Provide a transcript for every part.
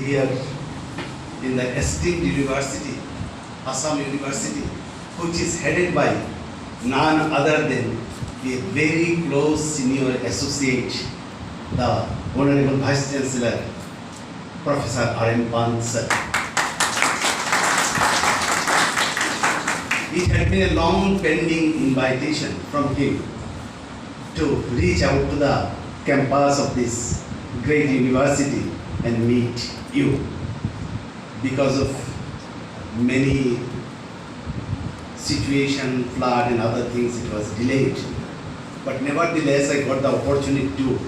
here in the esteemed university, Assam University, which is headed by none other than a very close senior associate, the Honorable Vice Chancellor, Professor R.M. Pant sir. It had been a long pending invitation from him to reach out to the campus of this great university and meet you. Because of many situations, flood and other things, it was delayed. But nevertheless, I got the opportunity to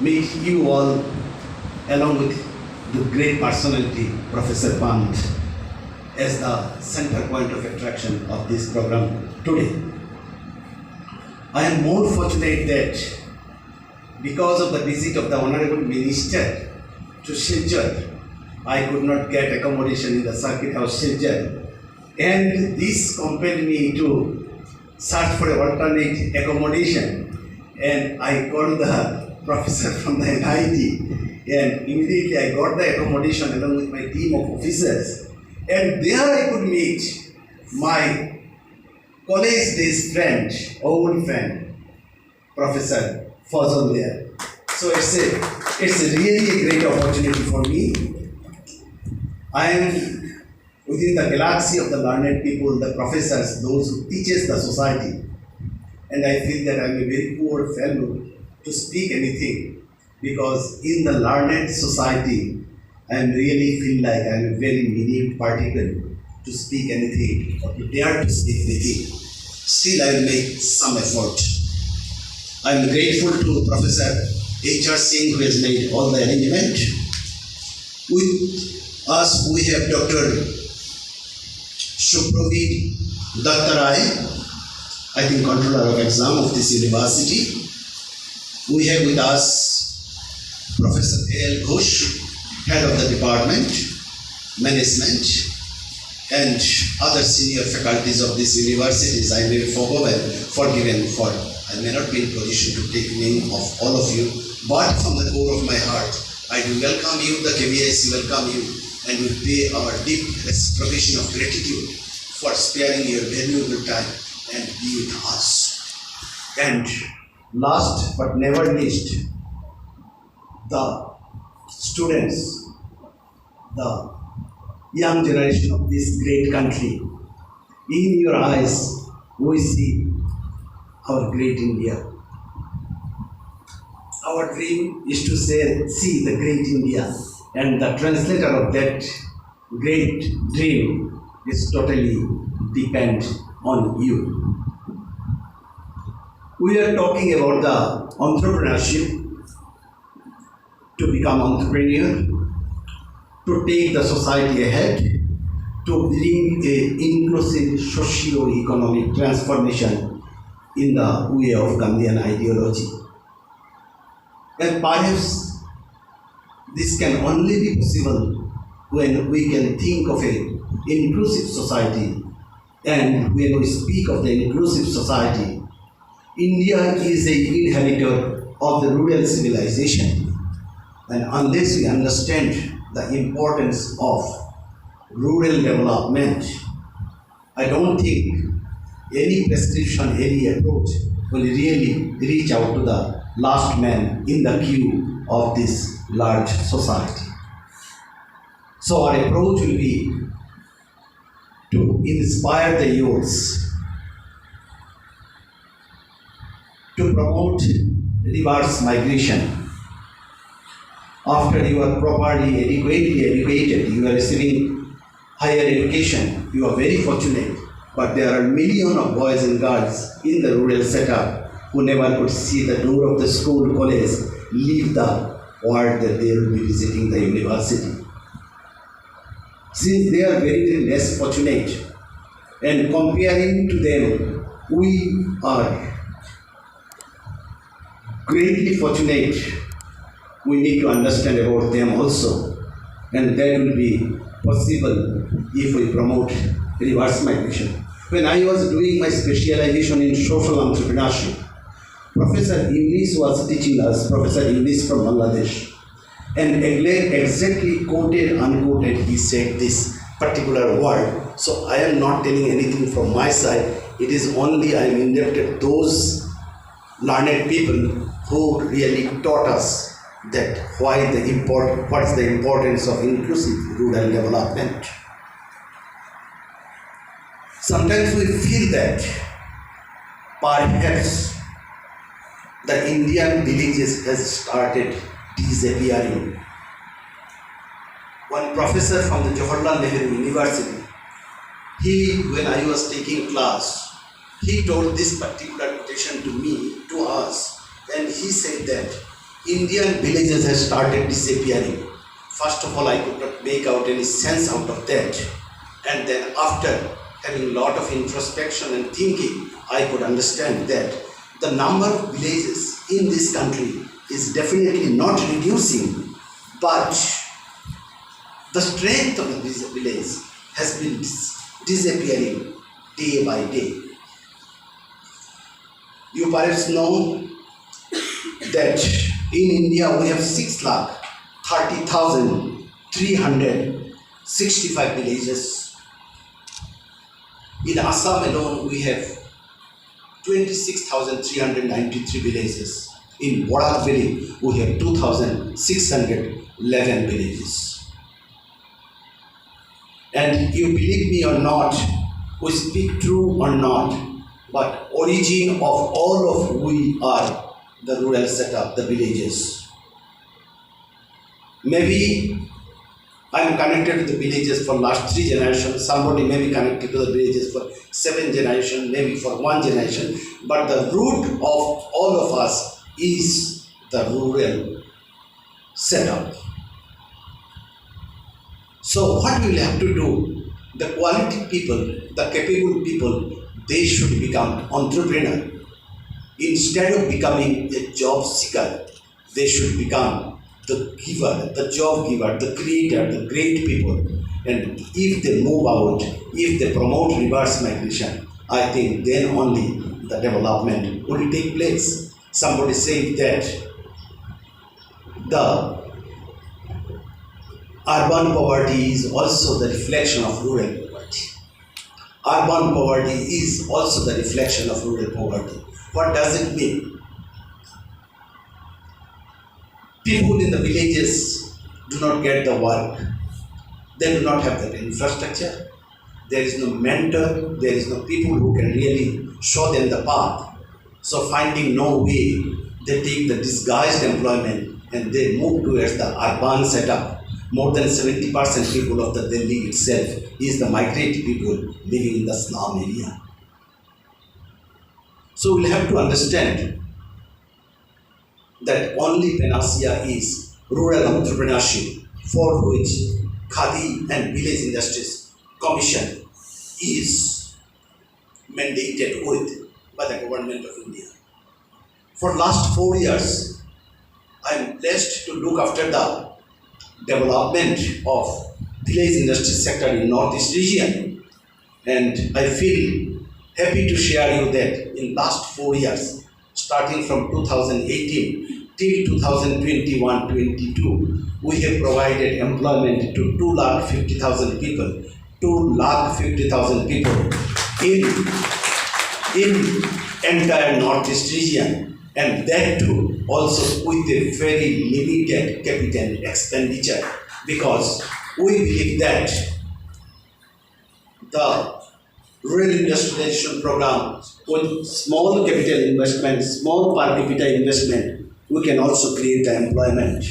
meet you all along with the great personality, Professor Pant, as the center point of attraction of this program today. I am more fortunate that because of the visit of the Honorable Minister to Silchar, I could not get accommodation in the Circuit House Silchar, and this compelled me to search for an alternate accommodation, and I called the professor from the NIT, and immediately I got the accommodation along with my team of officers, and there I could meet my college days friend, old friend, Professor Fazal there. So it's really a great opportunity for me. I am within the galaxy of the learned people, the professors, those who teaches the society, and I feel that I am a very poor fellow to speak anything, because in the learned society, I really feel like I am a very minute particle to speak anything or to dare to speak anything. Still, I will make some effort. I am grateful to Professor H.R. Singh, who has made all the arrangement. With us, we have Dr. Supravid Dattarai, I think controller of exam of this university. We have with us Professor A.L. Ghosh, head of the department, management, and other senior faculties of these universities. I may be forgiven for I may not be in position to take name of all of you, but from the core of my heart, I do welcome you, the KBIC welcome you, and we pay our deep expression of gratitude for sparing your valuable time and be with us. And last but never least, the students, the young generation of this great country. In your eyes, we see our great India. Our dream is to see the great India, and the translator of that great dream is totally depend on you. We are talking about the entrepreneurship, to become entrepreneur, to take the society ahead, to bring an inclusive socio-economic transformation in the way of Gandhian ideology. And perhaps this can only be possible when we can think of an inclusive society. And when we speak of the inclusive society, India is an inheritor of the rural civilization. And unless we understand the importance of rural development, I don't think any prescription, any approach will really reach out to the last man in the queue of this large society. So our approach will be to inspire the youths, to promote reverse migration. After you are properly, adequately educated, you are receiving higher education, you are very fortunate. But there are millions of boys and girls in the rural setup who never could see the door of the school, college, leave the word that they will be visiting the university. Since they are very, very less fortunate, and comparing to them, we are greatly fortunate. We need to understand about them also, and that will be possible if we promote reverse migration. When I was doing my specialization in social entrepreneurship, Professor English was teaching us, Professor English from Bangladesh, And exactly quoted, unquoted, he said this particular word. So I am not telling anything from my side. It is only I am indebted those learned people who really taught us that what is the importance of inclusive rural development. Sometimes we feel that perhaps the Indian villages has started disappearing. One professor from the Jawaharlal Nehru University, when I was taking class, he told this particular quotation to me, to us, and he said that Indian villages have started disappearing. First of all, I could not make out any sense out of that. And then after having a lot of introspection and thinking, I could understand that the number of villages in this country is definitely not reducing, but the strength of this village has been disappearing day by day. You perhaps know that in India we have 6,30,365 villages. In Assam alone we have 26,393 villages. In Borak Valley we have 2,611 villages. And you believe me or not, we speak true or not, but origin of all of we are the rural setup, the villages. Maybe I am connected to the villages for last 3 generations. Somebody may be connected to the villages for 7 generations, maybe for 1 generation. But the root of all of us is the rural setup. So what we will have to do? The quality people, the capable people, they should become entrepreneur. Instead of becoming a job seeker, they should become the giver, the job giver, the creator, the great people. And if they move out, if they promote reverse migration, I think then only the development will take place. Somebody said that the urban poverty is also the reflection of rural poverty. Urban poverty is also the reflection of rural poverty. What does it mean? People in the villages do not get the work. They do not have the infrastructure. There is no mentor. There is no people who can really show them the path. So finding no way, they take the disguised employment and they move towards the urban setup. More than 70% people of the Delhi itself is the migrant people living in the slum area. So we'll have to understand that only panacea is rural entrepreneurship, for which Khadi and Village Industries Commission is mandated with by the government of India. For last 4 years, I am blessed to look after the development of village industry sector in Northeast region, and I feel happy to share you that in last 4 years, starting from 2018 till 2021-22, we have provided employment to 250,000 people, 250,000 people in entire Northeast region, and that too also with a very limited capital expenditure, because we believe that the rural industrialization program with small capital investment, small per capita investment, we can also create the employment.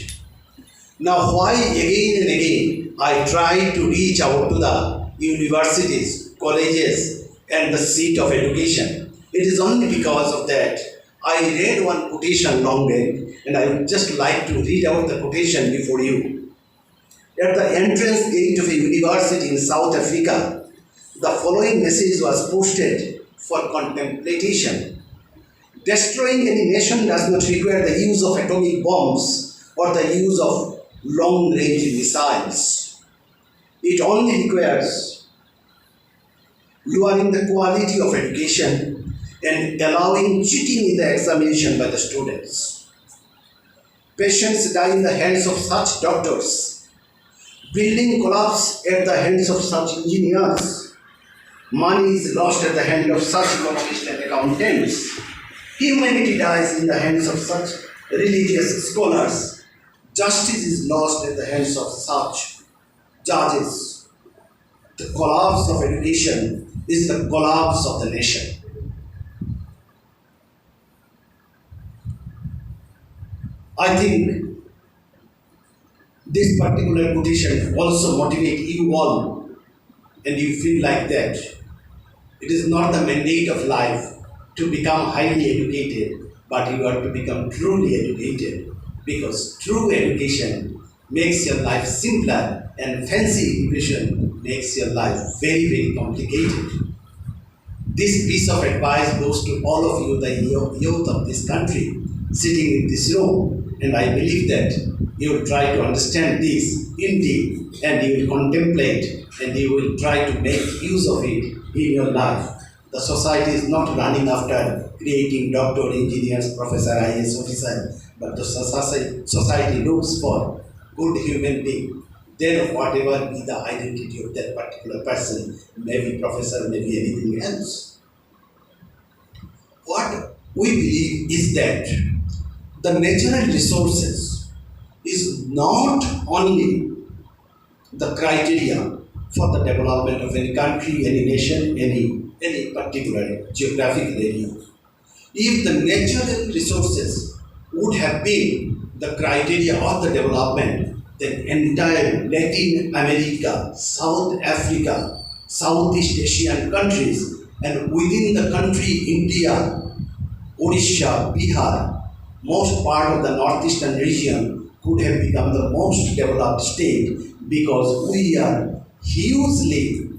Now why again and again I try to reach out to the universities, colleges and the seat of education? It is only because of that. I read one quotation long back, and I would just like to read out the quotation before you. At the entrance gate of a university in South Africa, the following message was posted for contemplation. Destroying any nation does not require the use of atomic bombs or the use of long-range missiles. It only requires lowering the quality of education and allowing cheating in the examination by the students. Patients die in the hands of such doctors. Building collapse at the hands of such engineers. Money is lost at the hand of such economists and accountants. Humanity dies in the hands of such religious scholars. Justice is lost at the hands of such judges. The collapse of education is the collapse of the nation. I think this particular quotation also motivates you all, and you feel like that. It is not the mandate of life to become highly educated, but you are to become truly educated, because true education makes your life simpler and fancy education makes your life very, very complicated. This piece of advice goes to all of you, the youth of this country, sitting in this room, and I believe that you will try to understand this in deep, and you will contemplate, and you will try to make use of it in your life. The society is not running after creating doctor, engineers, professor, IAS officer, but the society looks for good human being. Then whatever be the identity of that particular person, maybe professor, maybe anything else. What we believe is that the natural resources is not only the criteria for the development of any country, any nation, any particular geographical area. If the natural resources would have been the criteria of the development, then entire Latin America, South Africa, Southeast Asian countries, and within the country India, Odisha, Bihar, most part of the northeastern region could have become the most developed state, because we are hugely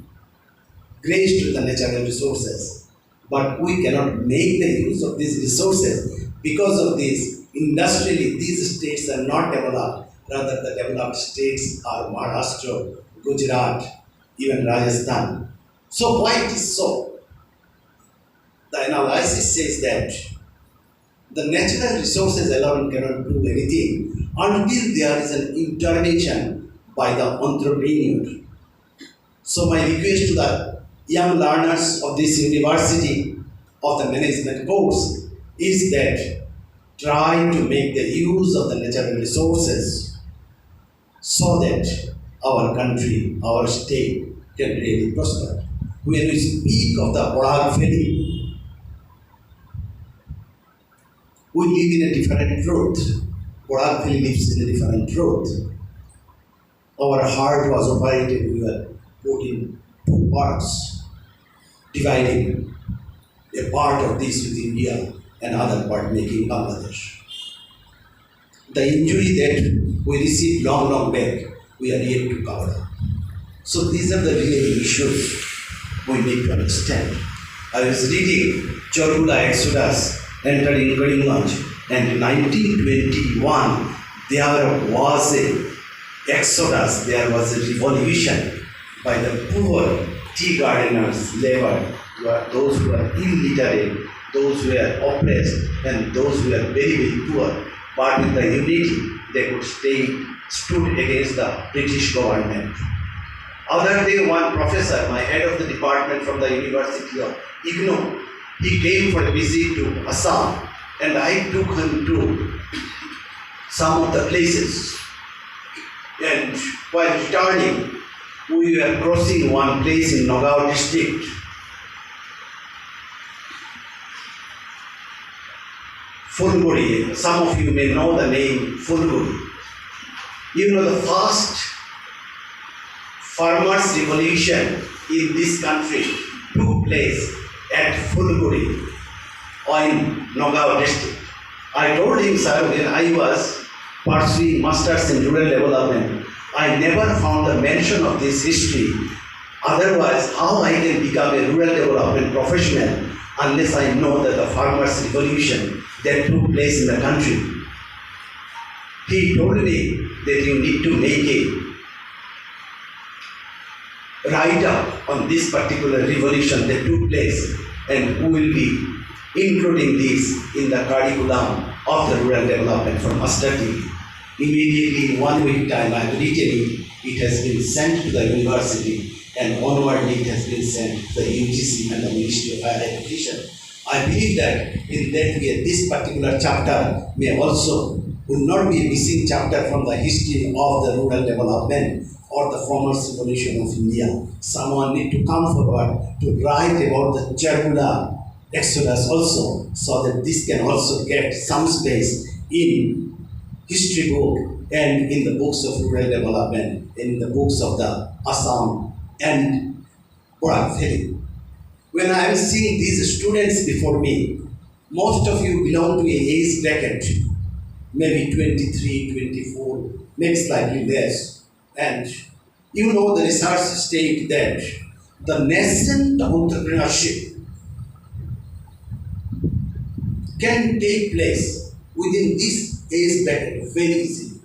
graced with the natural resources. But we cannot make the use of these resources. Because of this, industrially, these states are not developed. Rather, the developed states are Maharashtra, Gujarat, even Rajasthan. So why it is so? The analysis says that the natural resources alone cannot do anything until there is an intervention by the entrepreneur. So my request to the young learners of this university of the management course is that try to make the use of the natural resources so that our country, our state can really prosper. When we speak of the Borak Valley, we live in a different truth. Borak Valley lives in a different truth. Our heart was operated, we were put in two parts, dividing a part of this with India and other part making Bangladesh. The injury that we received long back, we are yet to cover. So these are the real issues we need to understand. I was reading Chorgula Exodus entered in Karimganj, and in 1921 there was a exodus, there was a revolution by the poor tea gardeners, labor, those who are illiterate, those who are oppressed, and those who are very, very poor. But with the unity, they could stood against the British government. Other day, one professor, my head of the department from the University of IGNOU, he came for a visit to Assam, and I took him to some of the places. And while returning, we were crossing one place in Nagaon district. Fulguri, some of you may know the name Fulguri. You know, the first farmers' revolution in this country took place at Fulguri in Nagaon district. I told him, sir, when I was pursuing masters in rural development, I never found a mention of this history. Otherwise, how I can become a rural development professional unless I know that the farmers' revolution that took place in the country. He told me that you need to make a write-up on this particular revolution that took place, and we will be including this in the curriculum of the rural development for master degree. Immediately in 1 week time I have written it has been sent to the university, and onwardly it has been sent to the UGC and the Ministry of Higher Education. I believe that in that way this particular chapter will not be a missing chapter from the history of the rural development or the farmers' revolution of India. Someone need to come forward to write about the Charula Exodus also, so that this can also get some space in history book and in the books of rural development, in the books of the Assam and Borak Valley. When I am seeing these students before me, most of you belong to a age bracket, maybe 23, 24, maybe slightly less. And you know the research state that the nascent entrepreneurship can take place within this age bracket very easily.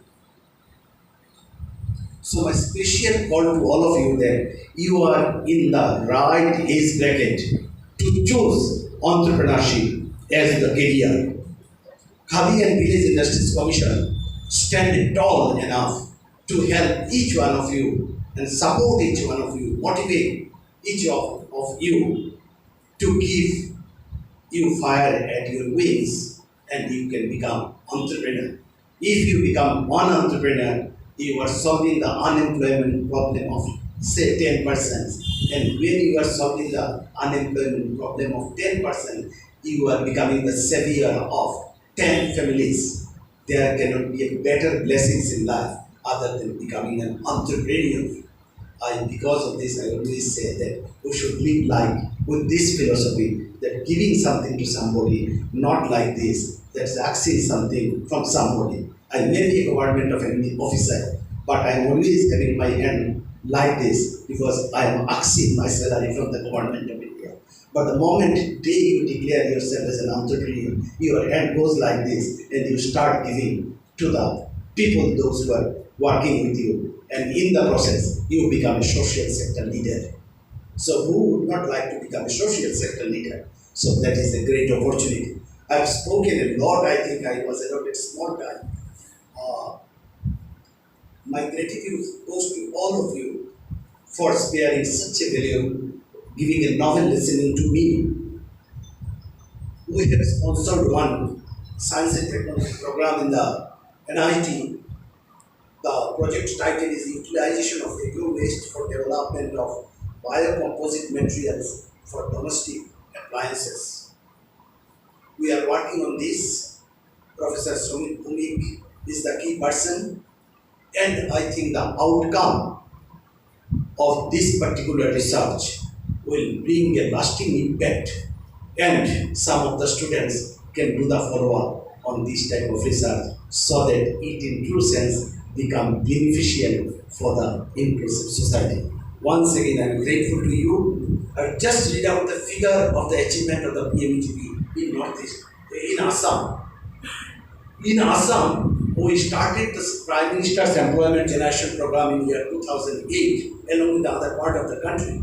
So my special call to all of you that you are in the right age bracket to choose entrepreneurship as the career. Khadi and Village Industries Commission stand tall enough to help each one of you and support each one of you, motivate each of you to give you fire at your wings, and you can become entrepreneur. If you become one entrepreneur, you are solving the unemployment problem of say 10%, and when you are solving the unemployment problem of 10%, you are becoming the savior of 10 families. There cannot be a better blessings in life other than becoming an entrepreneur. Because of this, I always say that we should live life with this philosophy that giving something to somebody, not like this, that's asking something from somebody. I may be a government officer, but I am always having my hand like this because I am asking my salary from the government of India. But the moment you declare yourself as an entrepreneur, your hand goes like this and you start giving to the people, those who are working with you. And in the process, you become a social sector leader. So who would not like to become a social sector leader? So that is a great opportunity. I have spoken a lot. I think I was a little small guy. My gratitude goes to all of you for sparing such a value, giving a novel listening to me. We have sponsored one science and technology program in the NIT. The project title is Utilization of Agro Waste for Development of Biocomposite Materials for Domestic Appliances. We are working on this. Professor Sumit Bhumik is the key person, and I think the outcome of this particular research will bring a lasting impact, and some of the students can do the follow-up on this type of research so that it in true sense become beneficial for the inclusive society. Once again, I am grateful to you. I just read out the figure of the achievement of the PMEGP in Northeast, in Assam. In Assam, we started the Prime Minister's Employment Generation Program in year 2008 along with the other part of the country.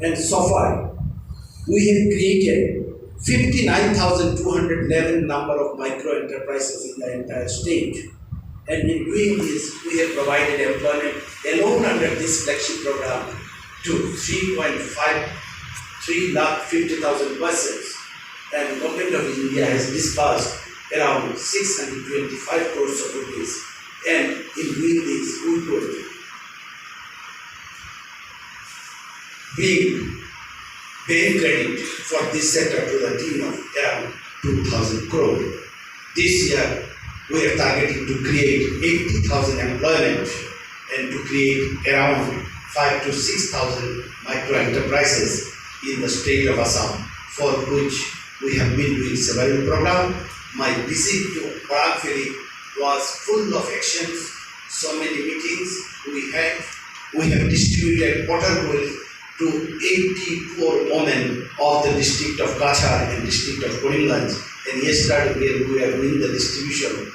And so far, we have created 59,211 number of micro enterprises in the entire state. And in doing this, we have provided employment alone under this flagship program to 3,50,000 persons. And Government of India has disbursed around 625 crores of rupees. And in doing this, we could bring bank credit for this sector to the tune of around 2,000 crore. This year, we are targeting to create 80,000 employment and to create around 5,000 to 6,000 micro enterprises in the state of Assam, for which we have been doing several programs. My visit to Borak Valley was full of actions, so many meetings we had. We have distributed water bowl to 84 women of the district of Kachar and district of Korimganj. And yesterday we are doing the distribution.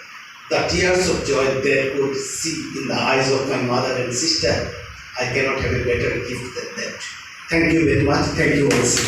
The tears of joy they could see in the eyes of my mother and sister. I cannot have a better gift than that. Thank you very much. Thank you also.